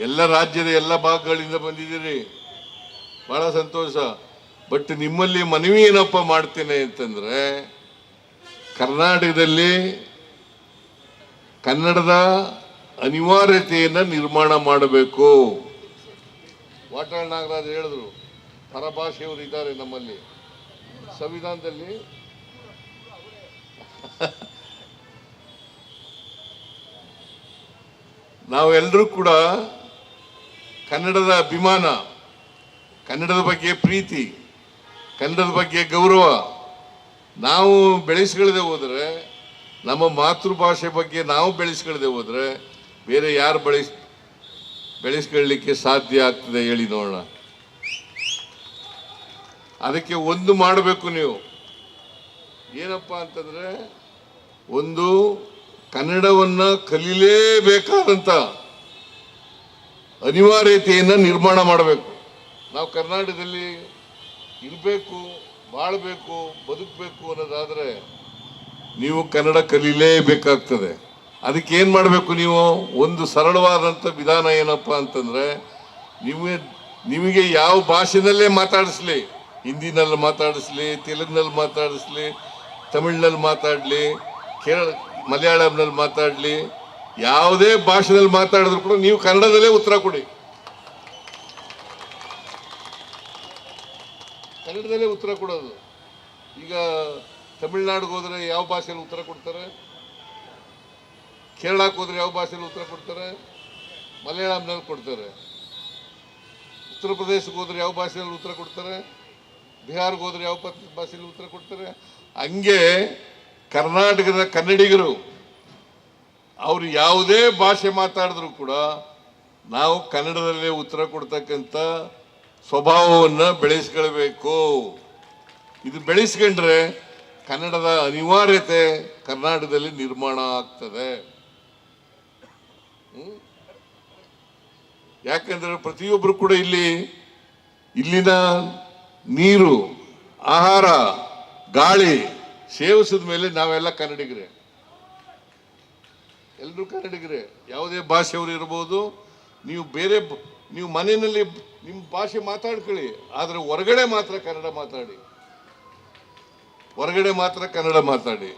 ಎಲ್ಲ ರಾಜ್ಯದ ಎಲ್ಲ ಭಾಗಗಳಿಂದ ಬಂದಿದ್ದೀರಿ, ಬಹಳ ಸಂತೋಷ. ಬಟ್ ನಿಮ್ಮಲ್ಲಿ ಮನವಿ ಏನಪ್ಪ ಮಾಡ್ತೇನೆ ಅಂತಂದ್ರೆ, ಕರ್ನಾಟಕದಲ್ಲಿ ಕನ್ನಡದ ಅನಿವಾರ್ಯತೆಯನ್ನು ನಿರ್ಮಾಣ ಮಾಡಬೇಕು. ವಾಟಾಳ್ ನಾಗರಾಜ್ ಹೇಳಿದ್ರು, ಪರಭಾಷೆಯವರು ಇದ್ದಾರೆ ನಮ್ಮಲ್ಲಿ ಸಂವಿಧಾನದಲ್ಲಿ. ನಾವೆಲ್ಲರೂ ಕೂಡ ಕನ್ನಡದ ಅಭಿಮಾನ, ಕನ್ನಡದ ಬಗ್ಗೆ ಪ್ರೀತಿ, ಕನ್ನಡದ ಬಗ್ಗೆ ಗೌರವ ನಾವು ಬೆಳೆಸ್ಕೊಳ್ಳದೆ ಹೋದರೆ, ನಮ್ಮ ಮಾತೃಭಾಷೆ ಬಗ್ಗೆ ನಾವು ಬೆಳೆಸ್ಕೊಳ್ಳದೆ ಹೋದರೆ ಬೇರೆ ಯಾರು ಬೆಳೆಸ್ಕೊಳ್ಳಲಿಕ್ಕೆ ಸಾಧ್ಯ ಆಗ್ತದೆ ಹೇಳಿ ನೋಡೋಣ. ಅದಕ್ಕೆ ಒಂದು ಮಾಡಬೇಕು ನೀವು, ಏನಪ್ಪ ಅಂತಂದ್ರೆ, ಒಂದು ಕನ್ನಡವನ್ನ ಕಲೀಲೇಬೇಕಾದಂತ ಅನಿವಾರ್ಯತೆಯನ್ನು ನಿರ್ಮಾಣ ಮಾಡಬೇಕು. ನಾವು ಕರ್ನಾಟಕದಲ್ಲಿ ಇರಬೇಕು, ಬಾಳಬೇಕು, ಬದುಕಬೇಕು ಅನ್ನೋದಾದ್ರೆ ನೀವು ಕನ್ನಡ ಕಲೀಲೇಬೇಕಾಗ್ತದೆ. ಅದಕ್ಕೆ ಏನು ಮಾಡಬೇಕು ನೀವು? ಒಂದು ಸರಳವಾದಂಥ ವಿಧಾನ ಏನಪ್ಪ ಅಂತಂದ್ರೆ, ನಿಮಗೆ ಯಾವ ಭಾಷೆನಲ್ಲೇ ಮಾತಾಡಿಸ್ಲಿ, ಹಿಂದಿನಲ್ಲಿ ಮಾತಾಡಿಸ್ಲಿ, ತೆಲುಗಿನಲ್ಲಿ ಮಾತಾಡಿಸ್ಲಿ, ತಮಿಳಿನಲ್ಲಿ ಮಾತಾಡಲಿ, ಮಲಯಾಳಂನಲ್ಲಿ ಮಾತಾಡಲಿ, ಯಾವುದೇ ಭಾಷೆನಲ್ಲಿ ಮಾತಾಡಿದ್ರು ಕೂಡ ನೀವು ಕನ್ನಡದಲ್ಲೇ ಉತ್ತರ ಕೊಡಿ. ಕನ್ನಡದಲ್ಲೇ ಉತ್ತರ ಕೊಡೋದು. ಈಗ ತಮಿಳ್ನಾಡಿಗೆ ಹೋದ್ರೆ ಯಾವ ಭಾಷೆಯಲ್ಲಿ ಉತ್ತರ ಕೊಡ್ತಾರೆ? ಕೇರಳಕ್ಕೆ ಹೋದ್ರೆ ಯಾವ ಭಾಷೆಯಲ್ಲಿ ಉತ್ತರ ಕೊಡ್ತಾರೆ? ಮಲಯಾಳಂನಲ್ಲಿ ಕೊಡ್ತಾರೆ. ಉತ್ತರ ಪ್ರದೇಶಕ್ಕೆ ಹೋದ್ರೆ ಯಾವ ಭಾಷೆಯಲ್ಲಿ ಉತ್ತರ ಕೊಡ್ತಾರೆ? ಬಿಹಾರ್ಗೆ ಹೋದ್ರೆ ಯಾವ ಭಾಷೆಯಲ್ಲಿ ಉತ್ತರ ಕೊಡ್ತಾರೆ? ಹಂಗೆ ಕರ್ನಾಟಕದ ಕನ್ನಡಿಗರು ಅವರು ಯಾವುದೇ ಭಾಷೆ ಮಾತಾಡಿದ್ರು ಕೂಡ ನಾವು ಕನ್ನಡದಲ್ಲೇ ಉತ್ತರ ಕೊಡ್ತಕ್ಕಂಥ ಸ್ವಭಾವವನ್ನು ಬೆಳೆಸ್ಕೊಳ್ಬೇಕು. ಇದು ಬೆಳೆಸ್ಕೊಂಡ್ರೆ ಕನ್ನಡದ ಅನಿವಾರ್ಯತೆ ಕರ್ನಾಟಕದಲ್ಲಿ ನಿರ್ಮಾಣ ಆಗ್ತದೆ. ಯಾಕಂದ್ರೆ ಪ್ರತಿಯೊಬ್ಬರು ಕೂಡ ಇಲ್ಲಿನ ನೀರು, ಆಹಾರ, ಗಾಳಿ ಸೇವಿಸಿದ ಮೇಲೆ ನಾವೆಲ್ಲ ಕನ್ನಡಿಗರೇ, ಎಲ್ಲರೂ ಕನ್ನಡಿಗರೇ. ಯಾವುದೇ ಭಾಷೆಯವರು ಇರ್ಬೋದು. ನೀವು ಮನೆಯಲ್ಲಿ ನಿಮ್ಮ ಭಾಷೆ ಮಾತಾಡ್ಕೊಳ್ಳಿ, ಆದರೆ ಹೊರಗಡೆ ಮಾತ್ರ ಕನ್ನಡ ಮಾತಾಡಿ, ಹೊರಗಡೆ ಮಾತ್ರ ಕನ್ನಡ ಮಾತಾಡಿ.